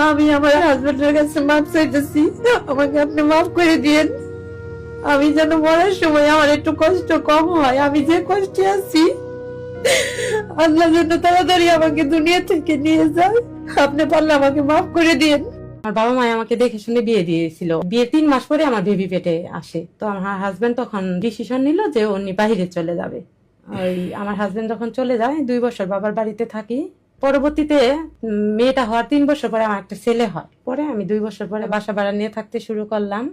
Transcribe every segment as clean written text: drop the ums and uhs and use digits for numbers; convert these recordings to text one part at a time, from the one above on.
আমি আমার হাজবেন্ডের কাছে মাফ চাইতেছি, আমাকে আপনি মাফ করে দিয়েন। আমি যেন মরার সময় আমার একটু কষ্ট কম হয়। আমি যে কষ্টে আছি, আল্লাহ যেন তাড়াতাড়ি আমাকে দুনিয়া থেকে নিয়ে যায়। আপনি পারলে আমাকে মাফ করে দিয়েন। আমার বাবা মা আমাকে দেখে শুনে বিয়ে দিয়েছিল। বিয়ে 3 মাস পরে আমার বেবি পেটে আসে। তো আমার হাজবেন্ড তখন ডিসিশন নিল যে উনি বাইরে চলে যাবে। ওই আমার হাজবেন্ড যখন চলে যায় 2 বছর বাবার বাড়িতে থাকি। পরবর্তীতে মেয়েটা হওয়ার 3 বছর পরে আমার একটা ছেলে হয়। পরে আমি 2 বছর পরে বাসা ভাড়া নিয়ে থাকতে শুরু করলাম।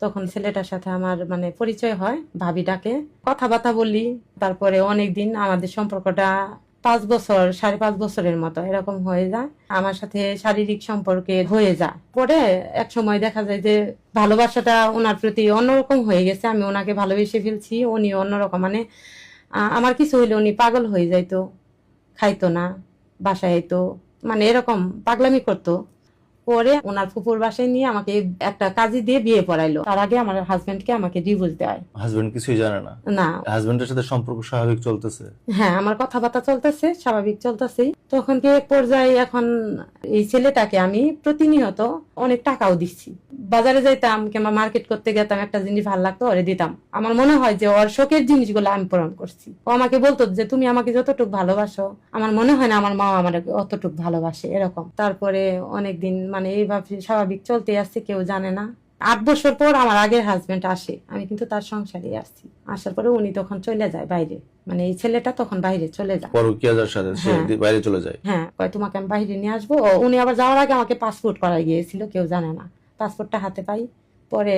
তখন ছেলেটার সাথে আমার পরিচয় হয়, ভাবি ডাকে, কথাবার্তা বলি। তারপরে অনেকদিন আমাদের সম্পর্কটা 5 বছর 5.5 বছরের মতো এরকম হয়ে যায়। আমার সাথে শারীরিক সম্পর্কে হয়ে যায়। পরে এক সময় দেখা যায় যে ভালোবাসাটা ওনার প্রতি অন্যরকম হয়ে গেছে। আমি ওনাকে ভালোবেসে ফেলছি, উনি অন্যরকম। আমার কিছু হইলে উনি পাগল হয়ে যাইতো, খাইতো না, বাসায় তো এরকম পাগলামি করতো। পরে ওনার ফুপুর বাসায় নিয়ে আমাকে একটা কাজী দিয়ে বিয়ে পড়াইলো। তার আগে আমার হাজবেন্ডকে আমাকে ডিভোর্স দেয়। হাজবেন্ড কিছুই জানে না? না। হাজবেন্ডের সাথে সম্পর্ক স্বাভাবিক চলতেছে? হ্যাঁ, আমার কথাবার্তা চলতেছে, স্বাভাবিক চলতেছে। তখন কি এক পর্যায়ে এখন এই ছেলেটাকে আমি প্রতিনিয়ত অনেক টাকাও দিচ্ছি। বাজারে যাইতাম কিংবা মার্কেট করতে গেতাম, একটা জিনিস ভালো লাগতো ওরে দিতাম। আমার মনে হয় যে ওর শখের জিনিসগুলো আমি পূরণ করছি। ও আমাকে বলতো যে তুমি আমাকে যতটুকু ভালোবাসো, আমার মনে হয় না আমার মা আমার অতটুকু ভালোবাসে, এরকম। তারপরে অনেকদিন এইভাবে স্বাভাবিক চলতে আসছে, কেউ জানে না। 8 বছর পর আমার আগের হাজবেন্ড আসে, আমি কিন্তু তার সংসারে আসছি। আসার পরে উনি তখন চলে যায় বাইরে, এই ছেলেটা তখন বাইরে চলে যায় পরকীয়ার সাথে সে বাইরে চলে যায়। হ্যাঁ, কয় তোমাকে আমি বাইরে নিয়ে আসবো। উনি আবার যাওয়ার আগে আমাকে পাসপোর্ট করাই গিয়েছিল, কেউ জানে না। পাসপোর্টটা হাতে পাই পরে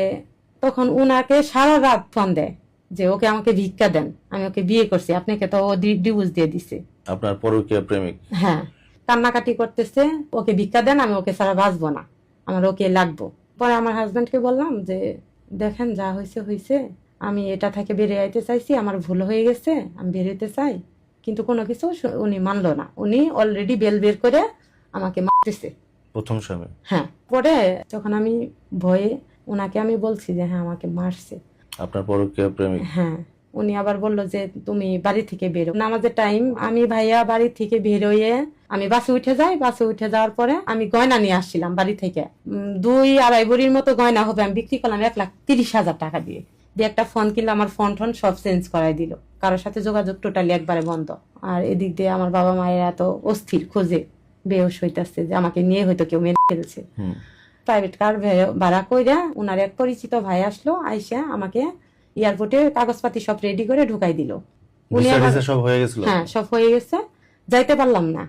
তখন উনাকে সারা রাত ফোন দেয় যে ওকে আমাকে ভিক্ষা দেন, আমি ওকে বিয়ে করছি, আপনাকে তো ও ডিভোর্স দিয়ে দিছে। আপনার পরকীয়া প্রেমিক? হ্যাঁ, কান্নাকাটি করতেছে, ওকে ভিক্ষা দেন, আমি ওকে ছাড়া বাঁচবো না, আমার ওকে লাগবো। পরে আমার হাজবেন্ডকে বললাম যে দেখেন যা হয়েছে হয়েছে, আমি এটা থেকে বেরিয়ে আইতে চাইছি, আমার ভুল হয়ে গেছে, আমি বেরোতে চাই। কিন্তু কোনো কিছু উনি মানলো না। উনি অলরেডি বেল বের করে আমাকে মারতেছে, প্রথম স্বামী। হ্যাঁ। পরে যখন আমি ভয়ে ওনাকে আমি বলছি যে হ্যাঁ আমাকে মারছে, আপনার পরকীয়া প্রেমিক? হ্যাঁ। উনি আবার বললো যে তুমি বাড়ি থেকে বেরো। নামাজের টাইম, আমি ভাইয়া বাড়ি থেকে বেরোয়ে আমি বাসে উঠে যাই। বাসে উঠে যাওয়ার পরে আমি গয়না নিয়ে আসছিলাম বাড়ি থেকে, 2-2.5 ভরির মতো গয়না হবে। আমি বিক্রি করলাম 1,30,000 টাকা দিয়ে। একটা ফোন কিনলে আমার ফোন সব চেঞ্জ করাই দিল। কারোর সাথে যোগাযোগ টোটালি একবারে বন্ধ। আর এদিক দিয়ে আমার বাবা মায়ের এত অস্থির, খোঁজে বেহুশ হইতেছে যে আমাকে নিয়ে হয়তো কেউ মেরে ফেলছে। প্রাইভেট কার ভাড়া কইরা উনার এক পরিচিত ভাই আসলো, আইসা আমাকে এয়ারপোর্টে কাগজপাতি সব রেডি করে ঢুকাই দিল। সব হয়ে গেছিল? হ্যাঁ, সব হয়ে গেছে। যাইতে পারলাম না,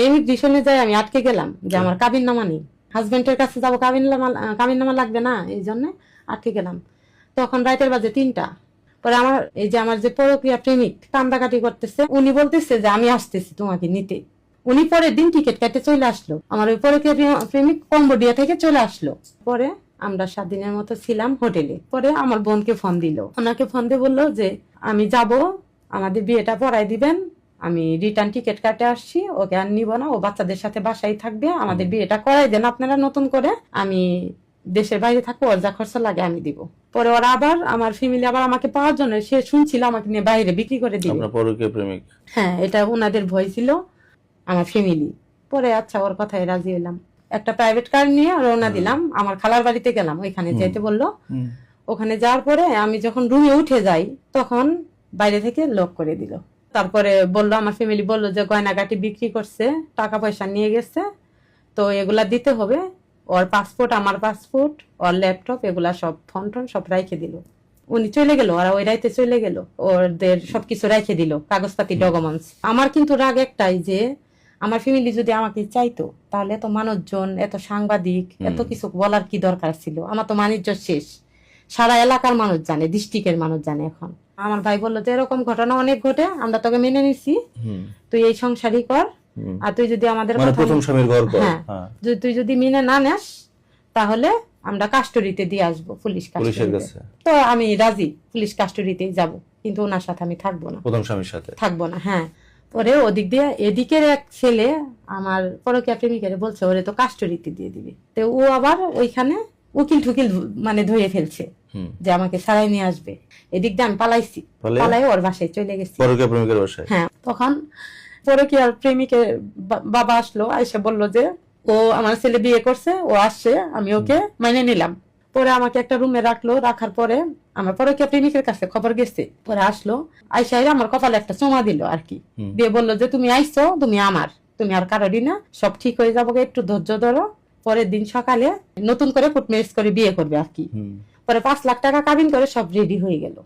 ইমিগ্রেশনে যাই আমি আটকে গেলাম যে আমার কাবিননামা নেই। হাজবেন্ডের কাছে যাবো, কাবিননামা লাগবে না, এই জন্য আটকে গেলাম। তখন রাতের বাজে 3টা। পরে আমার যে পরকীয়া প্রেমিক কান্দাকাটি করতেছে, উনি বলতেছে যে আমি আসতেছি তোমাকে নিতে। উনি পরের দিন টিকিট কেটে চলে আসলো। আমার ওই পরকীয়া প্রেমিক কম্বোডিয়া থেকে চলে আসলো। পরে আমরা 7 দিনের মতো ছিলাম হোটেলে। পরে আমার বোনকে ফোন দিল, ওনাকে ফোন দিয়ে বললো যে আমি যাব, আমাদের বিয়েটা পড়াই দিবেন, আমি রিটার্ন টিকিট কাটে আসছি, ওকে আর নিব না, ও বাচ্চাদের সাথে বাসায় থাকবে, আমাদের বিয়েটা করাই দেন আপনারা নতুন করে, আমি দেশের বাইরে থাকবো, ওর যা খরচা লাগে আমি দিব। পরে ওরা আবার আমার ফ্যামিলি আবার আমাকে পাওয়ার জন্য সে শুনছিল আমাকে নিয়ে বাইরে বিক্রি করে দিবে। আপনার পরকীয়া প্রেমিক? হ্যাঁ, এটা ওনাদের ভয় ছিল আমার ফ্যামিলি। পরে আচ্ছা ওর কথায় রাজি হলাম। একটা প্রাইভেট কার নিয়ে রওনা দিলাম, আমার খালার বাড়িতে গেলাম, ওইখানে যেতে বললো। ওখানে যাওয়ার পরে আমি যখন রুমে উঠে যাই তখন বাইরে থেকে লক করে দিল। তারপরে বললো, আমার ফ্যামিলি বললো যে গয়নাগাটি বিক্রি করছে, টাকা পয়সা নিয়ে গেছে, তো এগুলা দিতে হবে। ওর পাসপোর্ট, আমার পাসপোর্ট, ওর ল্যাপটপ, এগুলা সব ফোন টোন সব রাইখে দিল। উনি চলে গেল, ওরা ওই রাইতে চলে গেল, ওদের সবকিছু রাইখে দিল, কাগজপাতি, ডকুমেন্টস। আমার কিন্তু রাগ একটাই যে আমার ফ্যামিলি যদি আমাকে চাইতো তাহলে এত মানুষজন, এত সাংবাদিক, এত কিছু বলার কি দরকার ছিল? আমার তো বাণিজ্য শেষ, সারা এলাকার মানুষ জানে, ডিস্ট্রিক্টের মানুষ জানে। এখন আমার ভাই বললো যে এরকম ঘটনা অনেক ঘটে, আমরা তোকে মেনে নিছি, তুই এই সংসারই কর, আর তুই যদি আমাদের হ্যাঁ, তুই যদি মেনে না নেস তাহলে আমরা কাস্টডিতে দিয়ে আসবো, পুলিশ কাস্টডিতে। তো আমি রাজি, পুলিশ কাস্টডিতেই যাব, কিন্তু ওনার সাথে আমি থাকবো না, প্রথম স্বামীর সাথে থাকবো না। হ্যাঁ। পরে ওদিক দিয়ে এদিকের এক ছেলে আমার পরকীয়া প্রেমিকের বলছে ওরে তো কাস্টডিতে দিয়ে দিবে। তো ও আবার ওইখানে উকিল ঠুকিল ধরে ফেলছে যে আমাকে ছাড়াই নিয়ে আসবে। এদিক দিয়ে আমি পালাইছি, পালাই ওর বাসায় চলে গেছি, পরকীয়া প্রেমিকের বাসায়। হ্যাঁ। তখন পরকীয়ার প্রেমিকের বাবা আসলো, আইসা বললো যে ও আমার ছেলে বিয়ে করছে, ও আসছে, আমি ওকে মাইনে নিলাম। পরে আমাকে একটা রুমে রাখলো, রাখার পরে আমার পরকীয়া প্রেমিকের কাছে খবর গেছে। পরে আসলো, আইসা আমার কপালে একটা চুমা দিল আর কি, দিয়ে বললো যে তুমি আইসো, তুমি আমার, তুমি আর কারোরই না, সব ঠিক হয়ে যাবো, একটু ধৈর্য ধরো। পরের দিন সকালে নতুন করে কোর্ট ম্যারেজ করে বিয়ে করবে আর কি। পরে 5 লাখ টাকা কাবিন করে সব রেডি হয়ে গেল,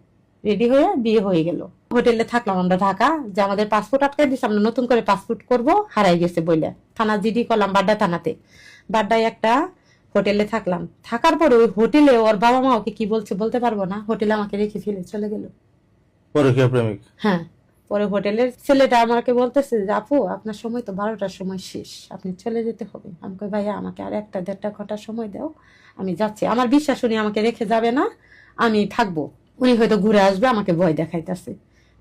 রেডি হয়ে বিয়ে হয়ে গেল। হোটেলে থাকলাম আমরা ঢাকা, যে আমাদের পাসপোর্ট আটকে দিচ্ছে, আমরা নতুন করে পাসপোর্ট করব, হারাই গেছে বইলে থানা জিডি করলাম বাড্ডা থানাতে। বাড্ডায় একটা হোটেলে থাকলাম, থাকার পরে ওই হোটেলে ওর বাবা মা ওকে কি বলছে বলতে পারবো না, হোটেলে আমাকে রেখে ফেলে চলে গেল। পরকীয়া প্রেমিক? হ্যাঁ। পরে হোটেলের ছেলেটা আমাকে বলতেছে যে আপু আপনার সময় তো 12টার সময় শেষ, আপনি চলে যেতে হবে। আমি কই ভাইয়া আমাকে আর 1-1.5 ঘন্টা সময় দাও, আমি যাচ্ছি। আমার বিশ্বাস উনি আমাকে রেখে যাবে না, আমি থাকবো, উনি হয়তো ঘুরে আসবে, আমাকে ভয় দেখাইতেছে।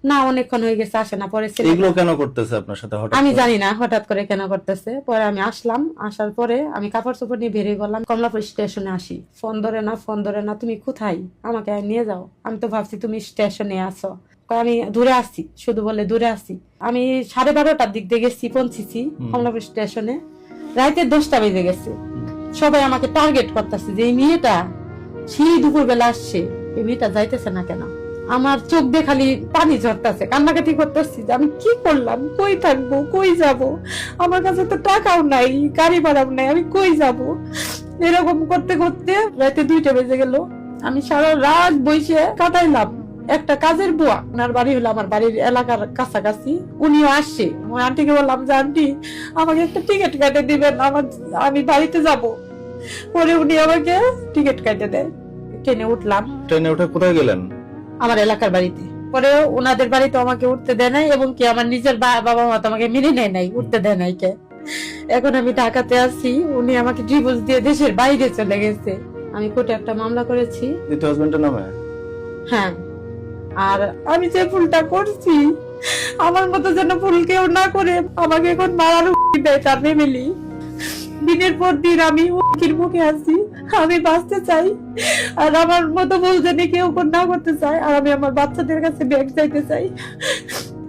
না অনেকক্ষণ হয়ে গেছে আসে না। পরে এগুলো কেন করতেছে আপনার সাথে হঠাৎ? আমি জানি না হঠাৎ করে কেন করতেছে। পরে আমি আসলাম, আসার পরে আমি কাপড় চোপড় নিয়ে বেরিয়ে গেলাম, কমলাপুর স্টেশনে আসি। ফোন ধরে না, তুমি কোথায়, আমাকে নিয়ে যাও। আমি তো ভাবছি তুমি স্টেশনে আছো, আমি দূরে আসছি, শুধু বলে দূরে আসছি। আমি 12:30টার দিক দিয়ে গেছি, পৌঁছেছি কমলাপুর স্টেশনে, রাতে 10টা বেজে গেছে। সবাই আমাকে টার্গেট করতেছে যে এই মেয়েটা সেই দুপুরবেলা আসছে, এই মেয়েটা যাইতেছে না কেন। আমার চোখ দিয়ে খালি পানি ঝরতেছে, কান্নাকাটি করতেছি যে আমি কি করলাম, কই থাকবো, কই যাব, আমার কাছে তো টাকাও নাই, গাড়ি ভাড়াও নাই, আমি কই যাব। এরকম করতে করতে রাতে 2টা বেজে গেল। আমি সারা রাত বসে কাটাইলাম। একটা কাজের বুয়া, ওনার বাড়ি হলো আমার বাড়ির এলাকার কাছাকাছি, উনিও আসছে। ওই আন্টিকে বললাম যে আন্টি আমাকে একটা টিকিট কেটে দিবেন, আমি বাড়িতে যাব। পরে উনি আমাকে টিকিট কেটে দেয়, ট্রেনে উঠলাম। ট্রেনে উঠে কোথায় গেলেন? আমার এলাকার বাড়িতে। পরে ওনাদের বাড়িতে আমাকে উঠতে দেয় নাই, এবং কি আমার নিজের বাবা মা তো আমাকে মেনে নেয় নাই, উঠতে দেয় নাই কে। এখন আমি ঢাকাতে আছি, উনি আমাকে ডিভোর্স দিয়ে দেশের বাইরে চলে গেছে। আমি কোর্টে একটা মামলা করেছি দ্বিতীয় হাজবেন্ডের নামে। হ্যাঁ। আর আমি যে ভুলটা করছি, আমার মতো যেন ভুল কেউ না করে। আমাকে এখন মারার হুমকি দেয় তার ফ্যামিলি। দিনের পর দিন আমি হুমকির মুখে আছি, আমি বাঁচতে চাই, আর আমার মতো ভুল যেন কেউ না করতে চায়। আর আমি আমার বাচ্চাদের কাছে ব্যাগ চাইতে চাই।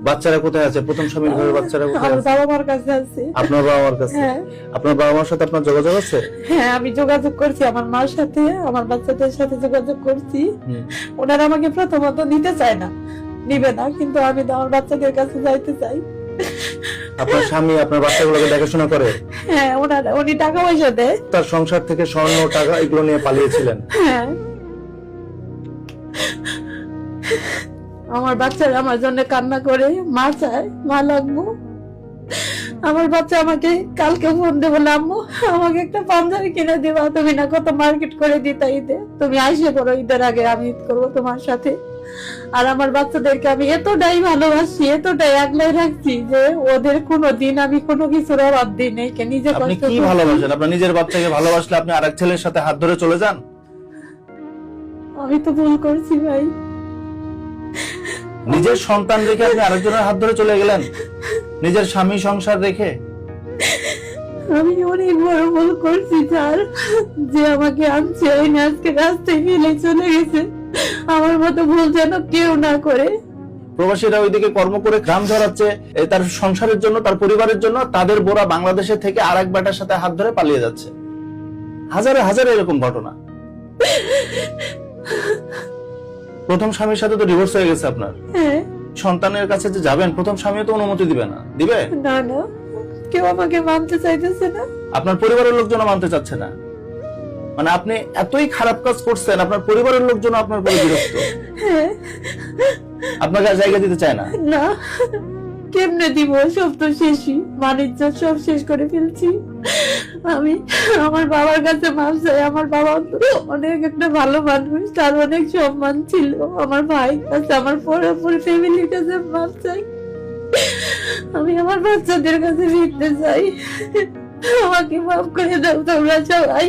বাচ্চারা কোথায় আছে? প্রথম স্বামীর ঘরে বাচ্চারা কোথায় আমার আছে? বাবা মার কাছে আছে। আপনার বাবা মার কাছে? হ্যাঁ। আপনার বাবা মার সাথে আপনার যোগাযোগ আছে? হ্যাঁ, আমি যোগাযোগ করছি আমার মার সাথে, আমার বাচ্চাদের সাথে যোগাযোগ করছি। ওনারা আমাকে প্রথমত নিতে চায় না, নিবে না, কিন্তু আমি আমার বাচ্চাদের কাছে যাইতে চাই। আপনার স্বামী আপনার বাচ্চাগুলোকে দেখাশোনা করে? হ্যাঁ, উনি টাকা পয়সা দেয়। তার সংসার থেকে স্বর্ণ টাকা এগুলো নিয়ে পালিয়েছিলেন? হ্যাঁ। আমার বাচ্চারা আমার জন্য কান্না করে, মা চায়, মা লাগবো। আমার বাচ্চা আমাকে কালকে ফোন দেবো, আম্মু আমাকে একটা পাঞ্জাবি কিনে দিবা, তুমি না কত মার্কেট করে দিতা ঈদে, তুমি আইসে পড়ো ঈদের আগে, আমি ঈদ করবো তোমার সাথে। আর আমার বাচ্চাদেরকে আমি এতটাই ভালোবাসি, এতটাই আগলাই রাখছি যে ওদের কোনোদিন আমি কোনো কিছুর অভাব দিই নাই। নিজে আপনি কষ্ট কি করে- ভালোবাসেন? আপনার নিজের বাচ্চাকে ভালোবাসলে আপনি আরেক ছেলের সাথে হাত ধরে চলে যান? আমি তো ভুল করছি ভাই। নিজের সন্তান রেখে আপনি আরেকজনের হাত ধরে চলে গেলেন, নিজের স্বামী সংসার রেখে। আমি অনেক বড় ভুল করছি স্যার, যে আমাকে আনছে এনে আজকে রাস্তায় ফেলে চলে গেছে। আমার মতো ভুল যেন কেউ না করে। প্রবাসীরা ওইদিকে কর্ম করে গ্রাম ঝরাচ্ছে তার সংসারের জন্য, তার পরিবারের জন্য, তাদের বোরা বাংলাদেশে থেকে আরেক বেটার সাথে হাত ধরে পালিয়ে যাচ্ছে। হাজারে হাজারে এরকম ঘটনা। প্রথম স্বামীর সাথে তো ডিভোর্স হয়ে গেছে আপনার। হ্যাঁ। সন্তানের কাছে যে যাবেন, প্রথম স্বামী তো অনুমতি দিবে না? দিবে না, না, কেউ আমাকে মানতে চাইতেছে না। আপনার পরিবারের লোকজন মানতে চাচ্ছে না? মানে আপনি এতই খারাপ কাজ করছেন, আপনার পরিবারের লোকজন আপনার উপরে বিরক্ত, হ্যাঁ। আপনাকে আর জায়গা দিতে চায় না? না, কেমনে দিব, সব তো শেষই, বাণিজ্য সব শেষ করে ফেলছি। আমি আমার বাবার কাছে মাপ চাই। আমার বাবা অনেক একটা ভালো মানুষ, তার অনেক সম্মান ছিল। আমার ভাই কাছে, আমার পুরো ফ্যামিলির কাছে মাপ চাই। আমি আমার বাচ্চাদের কাছে ফিরতে চাই। আমাকে মাফ করে দাও তোমরা সবাই,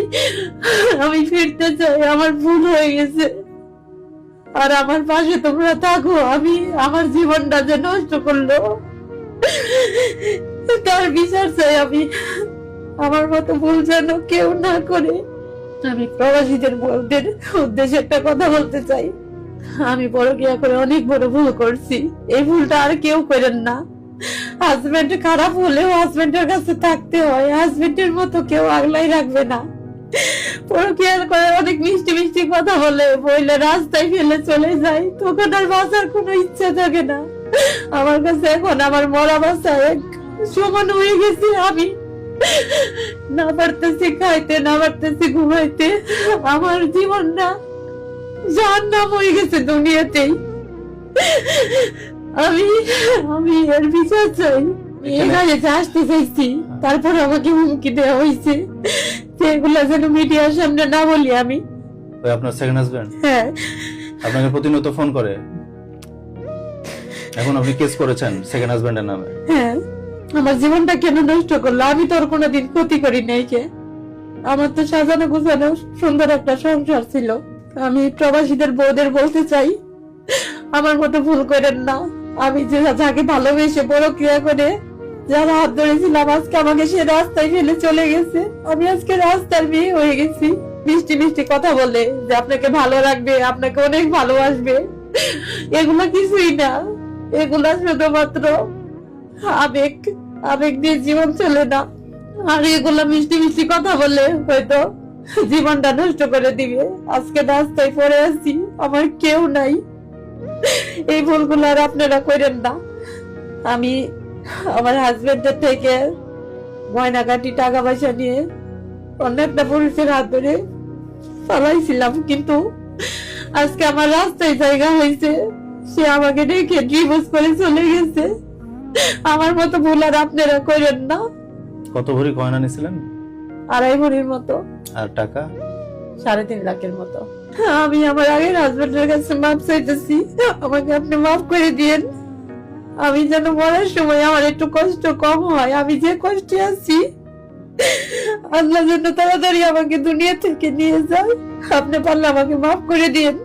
আমি ফিরতে চাই, আমার ভুল হয়ে গেছে। আর আমার পাশে তোমরা থাকো। আমি আমার জীবনটা যে নষ্ট করলো তার বিচার চাই আমি। আমার মতো ভুল যেন কেউ না করে। আমি প্রবাসীদের উদ্দেশ্যে একটা কথা বলতে চাই। আমি পরকীয়া করে অনেক বড় ভুল করছি, এই ভুলটা আর কেউ করেন না। হাজবেন্ড খারাপ হলেও হাজবেন্ডের কাছে থাকতে হয়, হাজবেন্ডের মতো কেউ আগলাই রাখবে না। পরকীয়ার করে অনেক মিষ্টি মিষ্টি কথা বলে রাস্তায় ফেলে চলে যায়, তখন আর বাঁচার কোনো ইচ্ছা থাকে না। আমার কাছে এখন আমার মরা বাঁচা এক সমান হয়ে গেছে। আমি না পারতেছি খাইতে, না পারতেছি ঘুমাইতে। আমার জীবনটা জাহান্নাম হয়ে গেছে দুনিয়াতেই। আমি আমি এর বিচার চাই। এখানে যে আসতে চাইছি, তারপর আমাকে হুমকি দেওয়া হয়েছে যেগুলো যেন মিডিয়ার সামনে না বলি আমি। ওই আপনার সেকেন্ড হাজবেন্ড হ্যাঁ, আপনাকে প্রতিনিয়ত ফোন করে? এখন আপনি কেস করেছেন সেকেন্ড হাজবেন্ডের নামে? হ্যাঁ। আমার জীবনটা কেন নষ্ট করলো? আমি তোর কোনোদিন ক্ষতি করি নাই। কে? আমার তো সাজানো গোছানো সুন্দর একটা সংসার ছিল। আমি প্রবাসীদের বউদের বলতে চাই, আমার মতো ভুল করেন না। আমি যে যাকে ভালোবেসে বড় ক্রিয়া করে যারা হাত ধরেছিলাম, আজকে আমাকে সে রাস্তায় ফেলে চলে গেছে। আমি আজকে রাস্তার মেয়ে হয়ে গেছি। মিষ্টি মিষ্টি কথা বলে যে আপনাকে ভালো রাখবে, আপনাকে অনেক ভালোবাসবে, এগুলো কিছুই না। এগুলা শুধুমাত্র আবেগ। আবেগ দিয়ে জীবন চলে না। আর এগুলা মিষ্টি মিষ্টি কথা বলে হয়তো জীবনটা নষ্ট করে দিবে। আজকে রাস্তায় পড়ে আছি, আমার কেউ নাই। এই ভুলগুলো আর আপনারা করেন না। আমি আমার হাজবেন্ডের থেকে গয়নাগাটি টাকা পয়সা নিয়ে অন্য একটা পুরুষের হাত ধরে পালাইছিলাম, কিন্তু আজকে আমার রাস্তায় জায়গা হয়েছে। সে আমাকে রেখে ডিভোর্স করে চলে গেছে। আমার মতো ভুল আর আপনারা করেন না। কত ভরি গয়না নিয়েছিলেন? 2.5 ভরির মতো। আর টাকা? 3.5 লাখের মতো। আমি আমার আগের হাজবেন্ডের কাছে মাপ চাইতেছি, আমাকে আপনি মাফ করে দিয়েন। আমি যেন মরার সময় আমার একটু কষ্ট কম হয়। আমি যে কষ্টে আছি, আল্লাহ যেন তাড়াতাড়ি আমাকে দুনিয়া থেকে নিয়ে যায়। আপনি পারলে আমাকে মাফ করে দিয়েন।